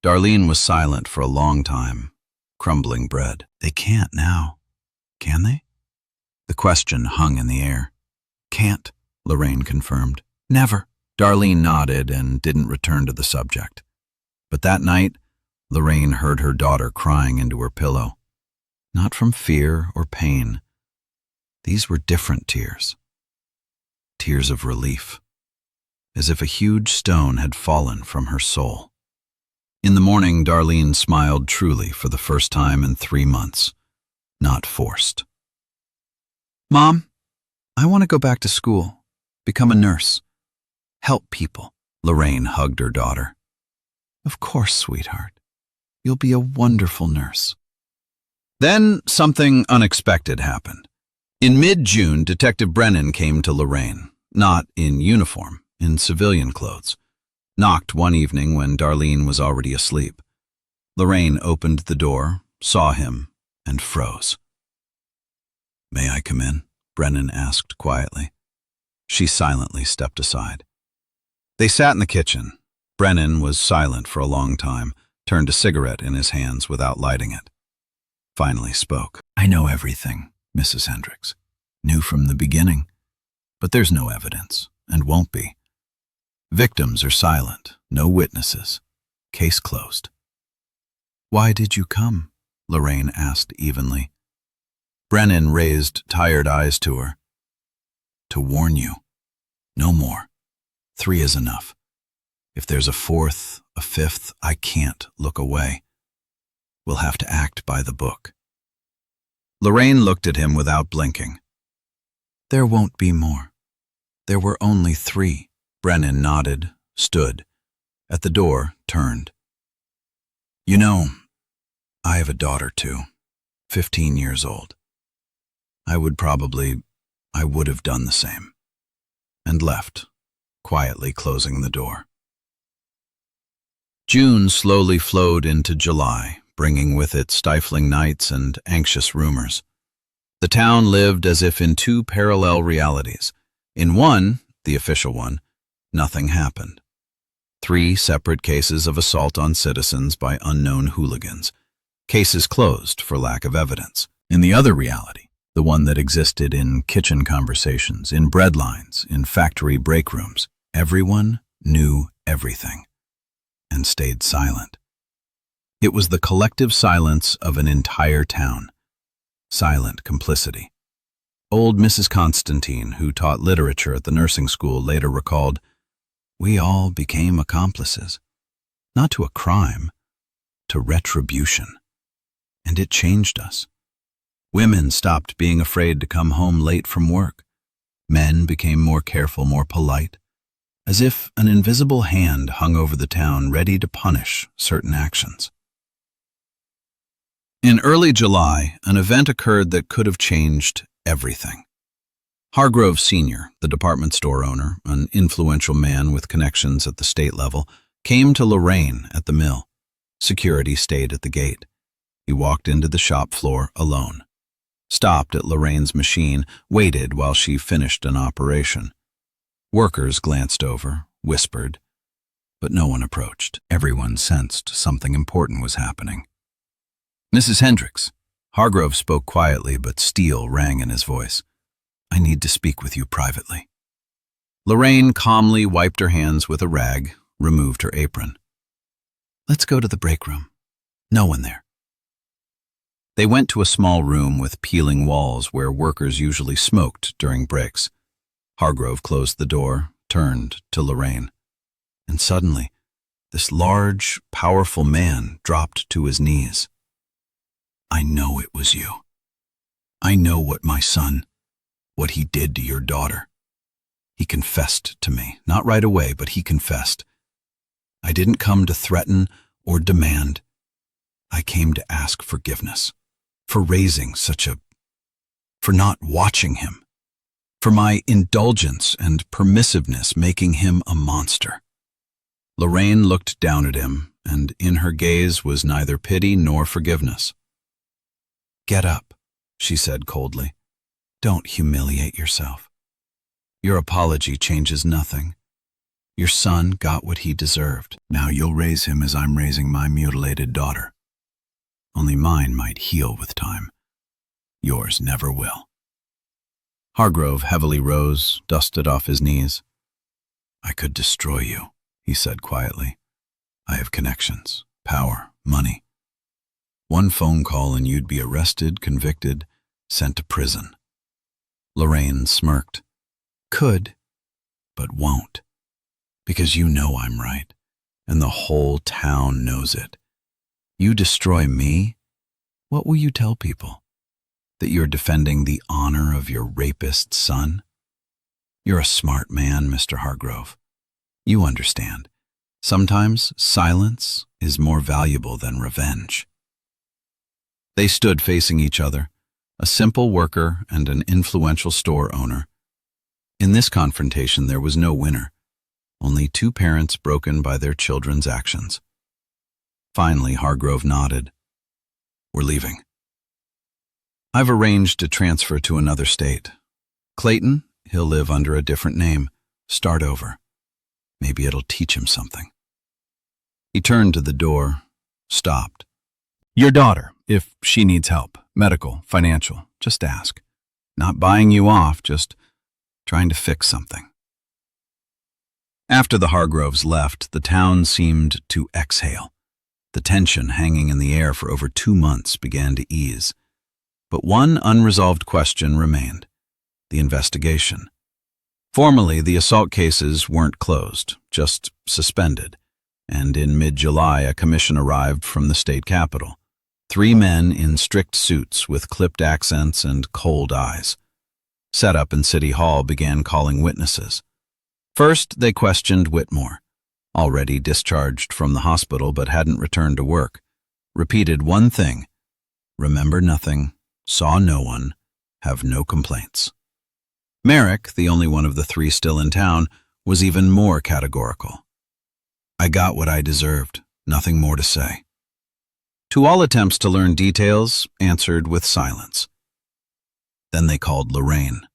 Darlene was silent for a long time, crumbling bread. "They can't now, can they?" The question hung in the air. "Can't," Lorraine confirmed. "Never." Darlene nodded and didn't return to the subject. But that night, Lorraine heard her daughter crying into her pillow. Not from fear or pain. These were different tears. Tears of relief, as if a huge stone had fallen from her soul. In the morning, Darlene smiled truly for the first time in 3 months, not forced. "Mom, I want to go back to school, become a nurse, help people." Lorraine hugged her daughter. "Of course, sweetheart. You'll be a wonderful nurse." Then something unexpected happened. In mid-June, Detective Brennan came to Lorraine, not in uniform, in civilian clothes. Knocked one evening when Darlene was already asleep. Lorraine opened the door, saw him, and froze. "May I come in?" Brennan asked quietly. She silently stepped aside. They sat in the kitchen. Brennan was silent for a long time, turned a cigarette in his hands without lighting it. Finally spoke. "I know everything, Mrs. Hendricks. Knew from the beginning. But there's no evidence, and won't be. Victims are silent, no witnesses. Case closed." "Why did you come?" Lorraine asked evenly. Brennan raised tired eyes to her. "To warn you. No more. 3 is enough. If there's a 4th, a 5th, I can't look away. We'll have to act by the book." Lorraine looked at him without blinking. "There won't be more. There were only 3. Brennan nodded, stood. At the door, turned. "You know, I have a daughter too, 15 years old. I would have done the same." And left, quietly closing the door. June slowly flowed into July, bringing with it stifling nights and anxious rumors. The town lived as if in 2 parallel realities. In one, the official one, nothing happened. 3 separate cases of assault on citizens by unknown hooligans. Cases closed for lack of evidence. In the other reality, the one that existed in kitchen conversations, in bread lines, in factory break rooms, everyone knew everything and stayed silent. It was the collective silence of an entire town. Silent complicity. Old Mrs. Constantine, who taught literature at the nursing school, later recalled, "We all became accomplices, not to a crime, to retribution. And it changed us. Women stopped being afraid to come home late from work. Men became more careful, more polite, as if an invisible hand hung over the town ready to punish certain actions." In early July, an event occurred that could have changed everything. Hargrove Sr., the department store owner, an influential man with connections at the state level, came to Lorraine at the mill. Security stayed at the gate. He walked into the shop floor alone, stopped at Lorraine's machine, waited while she finished an operation. Workers glanced over, whispered, but no one approached. Everyone sensed something important was happening. "Mrs. Hendricks," Hargrove spoke quietly, but steel rang in his voice. "I need to speak with you privately." Lorraine calmly wiped her hands with a rag, removed her apron. "Let's go to the break room. No one there." They went to a small room with peeling walls where workers usually smoked during breaks. Hargrove closed the door, turned to Lorraine, and suddenly, this large, powerful man dropped to his knees. "I know it was you. I know what my son, what he did to your daughter. He confessed to me, not right away, but he confessed. I didn't come to threaten or demand. I came to ask forgiveness for raising for not watching him, for my indulgence and permissiveness making him a monster." Lorraine looked down at him, and in her gaze was neither pity nor forgiveness. "Get up," she said coldly. "Don't humiliate yourself. Your apology changes nothing. Your son got what he deserved. Now you'll raise him as I'm raising my mutilated daughter. Only mine might heal with time. Yours never will." Hargrove heavily rose, dusted off his knees. "I could destroy you," he said quietly. "I have connections, power, money. One phone call and you'd be arrested, convicted, sent to prison." Lorraine smirked. "Could, but won't. Because you know I'm right, and the whole town knows it. You destroy me, what will you tell people? That you're defending the honor of your rapist son? You're a smart man, Mr. Hargrove. You understand. Sometimes silence is more valuable than revenge." They stood facing each other, a simple worker and an influential store owner. In this confrontation there was no winner, only two parents broken by their children's actions. Finally, Hargrove nodded. "We're leaving. I've arranged a transfer to another state. Clayton, he'll live under a different name, start over. Maybe it'll teach him something." He turned to the door, stopped. "Your daughter, if she needs help, medical, financial, just ask. Not buying you off, just trying to fix something." After the Hargroves left, the town seemed to exhale. The tension hanging in the air for over 2 months began to ease. But one unresolved question remained: the investigation. Formally, the assault cases weren't closed, just suspended, and in mid-July a commission arrived from the state capitol. 3 men in strict suits with clipped accents and cold eyes. Set up in City Hall began calling witnesses. First, they questioned Whitmore, already discharged from the hospital but hadn't returned to work. Repeated one thing: remember nothing, saw no one, have no complaints. Merrick, the only one of the 3 still in town, was even more categorical. "I got what I deserved, nothing more to say." To all attempts to learn details, answered with silence. Then they called Lorraine.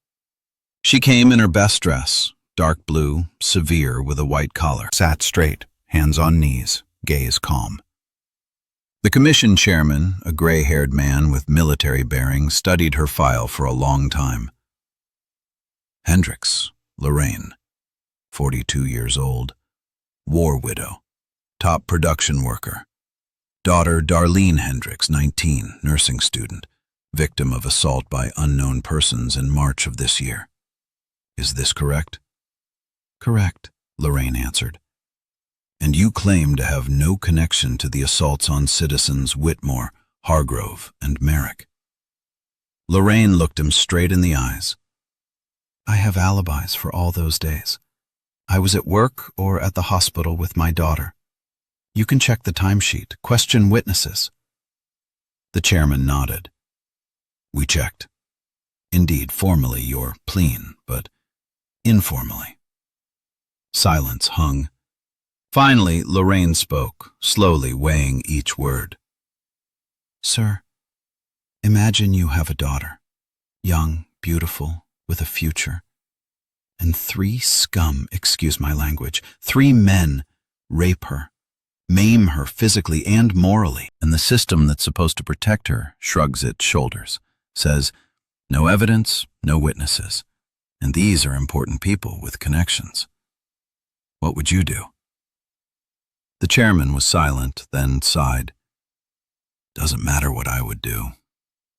She came in her best dress, dark blue, severe with a white collar. Sat straight, hands on knees, gaze calm. The commission chairman, a gray-haired man with military bearings, studied her file for a long time. Hendricks, Lorraine, 42 years old, war widow, top production worker. Daughter Darlene Hendricks, 19, nursing student, victim of assault by unknown persons in March of this year. Is this correct? Correct, Lorraine answered. And you claim to have no connection to the assaults on citizens Whitmore, Hargrove, and Merrick. Lorraine looked him straight in the eyes. I have alibis for all those days. I was at work or at the hospital with my daughter. You can check the timesheet, question witnesses. The chairman nodded. We checked. Indeed, formally you're clean, but informally. Silence hung. Finally, Lorraine spoke, slowly weighing each word. Sir, imagine you have a daughter, young, beautiful, with a future, and 3 scum, excuse my language, 3 men rape her, maim her physically and morally, and the system that's supposed to protect her shrugs its shoulders, says, no evidence, no witnesses, and these are important people with connections. What would you do? The chairman was silent, then sighed. Doesn't matter what I would do.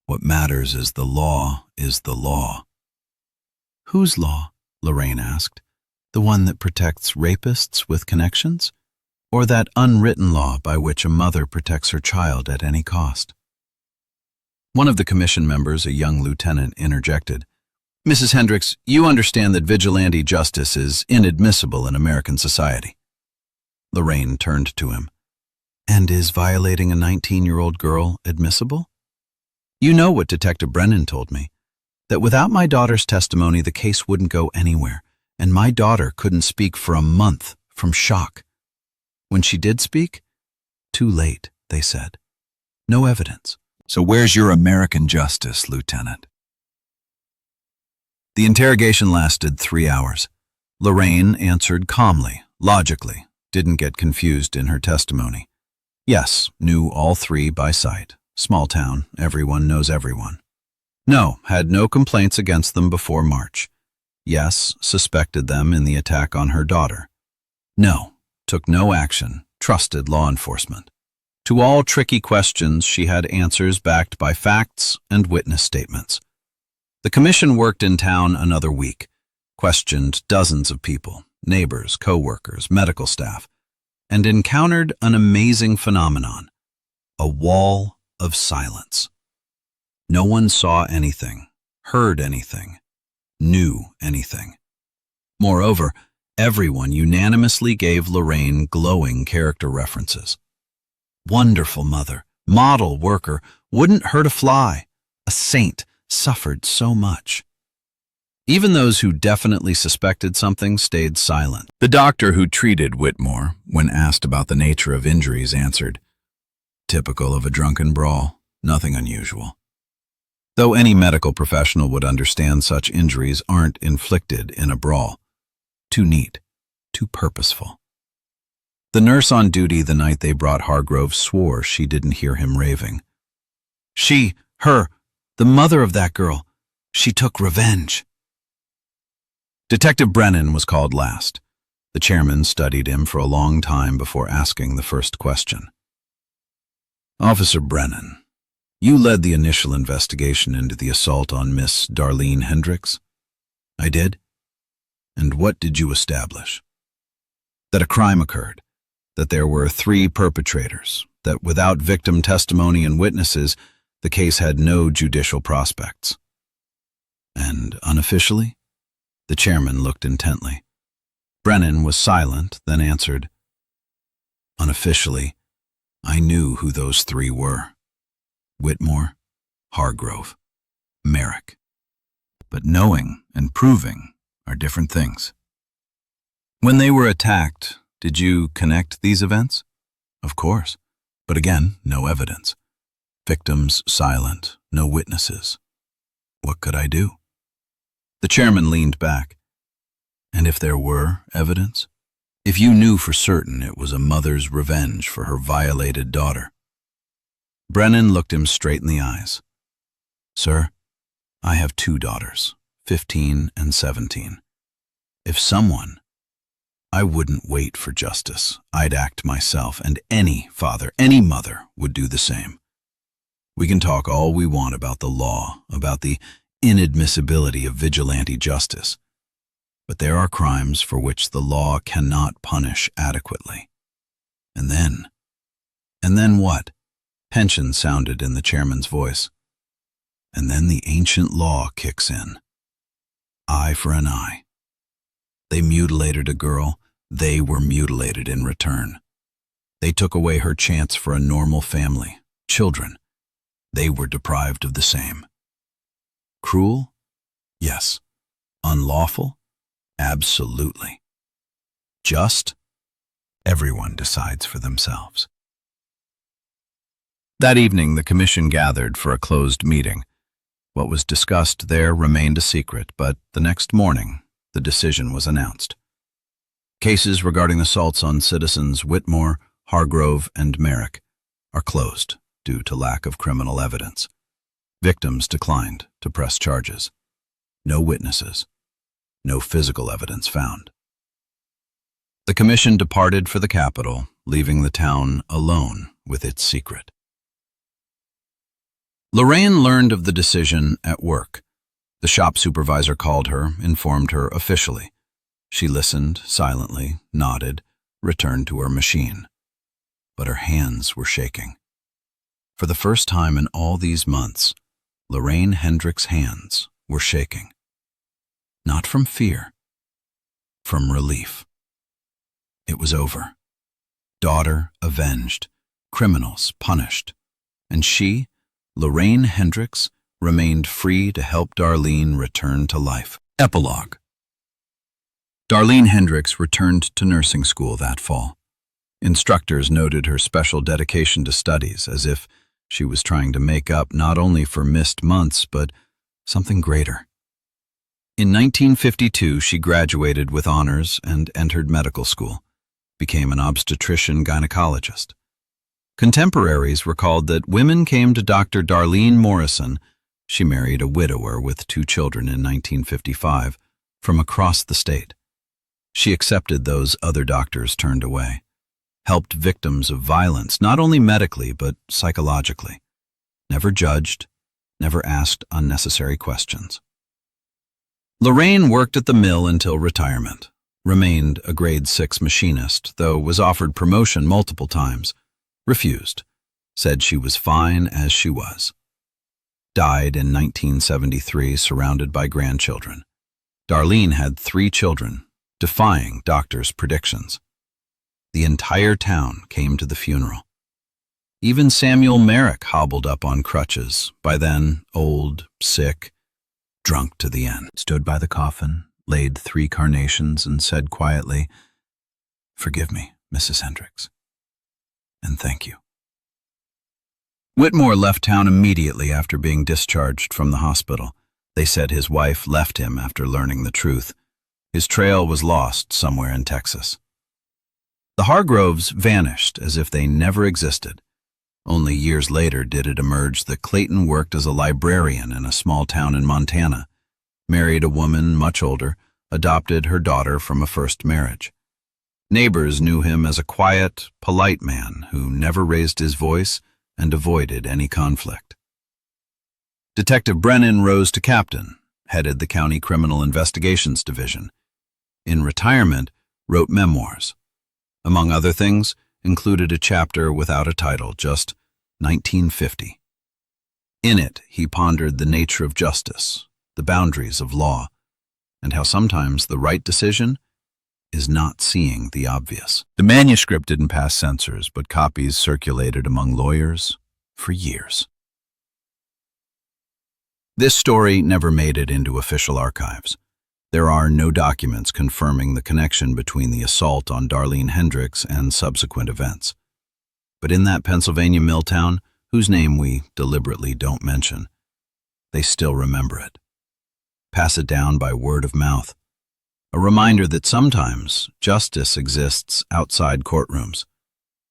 What matters is the law is the law. Whose law? Lorraine asked. The one that protects rapists with connections? Or that unwritten law by which a mother protects her child at any cost? One of the commission members, a young lieutenant, interjected. Mrs. Hendricks, you understand that vigilante justice is inadmissible in American society. Lorraine turned to him. And is violating a 19-year-old girl admissible? You know what Detective Brennan told me, that without my daughter's testimony the case wouldn't go anywhere, and my daughter couldn't speak for a month from shock. When she did speak, too late, they said. No evidence. So where's your American justice, Lieutenant? The interrogation lasted 3 hours. Lorraine answered calmly, logically, didn't get confused in her testimony. Yes, knew all 3 by sight. Small town, everyone knows everyone. No, had no complaints against them before March. Yes, suspected them in the attack on her daughter. No, took no action, trusted law enforcement. To all tricky questions, she had answers backed by facts and witness statements. The commission worked in town another week, questioned dozens of people, neighbors, co-workers, medical staff, and encountered an amazing phenomenon, a wall of silence. No one saw anything, heard anything, knew anything. Moreover, everyone unanimously gave Lorraine glowing character references. Wonderful mother, model worker, wouldn't hurt a fly, a saint, suffered so much. Even those who definitely suspected something stayed silent. The doctor who treated Whitmore, when asked about the nature of injuries, answered, typical of a drunken brawl, nothing unusual. Though any medical professional would understand such injuries aren't inflicted in a brawl. Too neat, too purposeful. The nurse on duty the night they brought Hargrove swore she didn't hear him raving. She, her, the mother of that girl, she took revenge. Detective Brennan was called last. The chairman studied him for a long time before asking the first question. Officer Brennan, you led the initial investigation into the assault on Miss Darlene Hendricks? I did. And what did you establish? That a crime occurred, that there were 3 perpetrators, that without victim testimony and witnesses, the case had no judicial prospects. And unofficially? The chairman looked intently. Brennan was silent, then answered, unofficially, I knew who those 3 were. Whitmore, Hargrove, Merrick. But knowing and proving are different things. When they were attacked, did you connect these events? Of course, but again, no evidence. Victims silent, no witnesses. What could I do? The chairman leaned back. And if there were evidence? If you knew for certain it was a mother's revenge for her violated daughter? Brennan looked him straight in the eyes. "Sir, I have 2 daughters, 15 and 17. If someone, I wouldn't wait for justice. I'd act myself, and any father, any mother would do the same. We can talk all we want about the law, about the inadmissibility of vigilante justice, but there are crimes for which the law cannot punish adequately. And then what?" Tension sounded in the chairman's voice. "And then the ancient law kicks in. Eye for an eye. They mutilated a girl, they were mutilated in return. They took away her chance for a normal family, children. They were deprived of the same. Cruel? Yes. Unlawful? Absolutely. Just? Everyone decides for themselves." That evening, the commission gathered for a closed meeting. What was discussed there remained a secret, but the next morning, the decision was announced. Cases regarding assaults on citizens Whitmore, Hargrove, and Merrick are closed due to lack of criminal evidence. Victims declined to press charges. No witnesses. No physical evidence found. The commission departed for the capital, leaving the town alone with its secret. Lorraine learned of the decision at work. The shop supervisor called her, informed her officially. She listened silently, nodded, returned to her machine. But her hands were shaking. For the first time in all these months, Lorraine Hendricks' hands were shaking. Not from fear, from relief. It was over. Daughter avenged, criminals punished, and she, Lorraine Hendricks, remained free to help Darlene return to life. Epilogue. Darlene Hendricks returned to nursing school that fall. Instructors noted her special dedication to studies, as if she was trying to make up not only for missed months, but something greater. In 1952, she graduated with honors and entered medical school, became an obstetrician-gynecologist. Contemporaries recalled that women came to Dr. Darlene Morrison, she married a widower with 2 children in 1955, from across the state. She accepted those other doctors turned away, helped victims of violence, not only medically but psychologically, never judged, never asked unnecessary questions. Lorraine worked at the mill until retirement, remained a grade 6 machinist, though was offered promotion multiple times, refused, said she was fine as she was. Died in 1973 surrounded by grandchildren. Darlene had 3 children, defying doctors' predictions. The entire town came to the funeral. Even Samuel Merrick hobbled up on crutches, by then old, sick, drunk to the end, stood by the coffin, laid 3 carnations, and said quietly, "Forgive me, Mrs. Hendricks, and thank you." Whitmore left town immediately after being discharged from the hospital. They said his wife left him after learning the truth. His trail was lost somewhere in Texas. The Hargroves vanished as if they never existed. Only years later did it emerge that Clayton worked as a librarian in a small town in Montana, married a woman much older, adopted her daughter from a first marriage. Neighbors knew him as a quiet, polite man who never raised his voice and avoided any conflict. Detective Brennan rose to captain, headed the County Criminal Investigations Division. In retirement, wrote memoirs. Among other things, included a chapter without a title, just 1950. In it, he pondered the nature of justice, the boundaries of law, and how sometimes the right decision is not seeing the obvious. The manuscript didn't pass censors, but copies circulated among lawyers for years. This story never made it into official archives. There are no documents confirming the connection between the assault on Darlene Hendricks and subsequent events. But in that Pennsylvania mill town, whose name we deliberately don't mention, they still remember it. Pass it down by word of mouth. A reminder that sometimes justice exists outside courtrooms,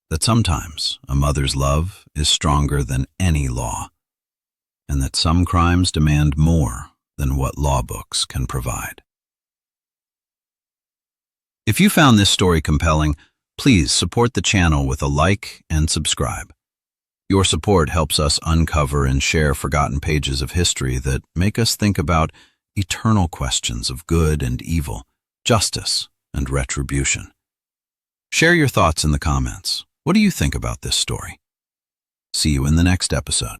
that sometimes a mother's love is stronger than any law, and that some crimes demand more than what law books can provide. If you found this story compelling, please support the channel with a like and subscribe. Your support helps us uncover and share forgotten pages of history that make us think about eternal questions of good and evil, justice and retribution. Share your thoughts in the comments. What do you think about this story? See you in the next episode.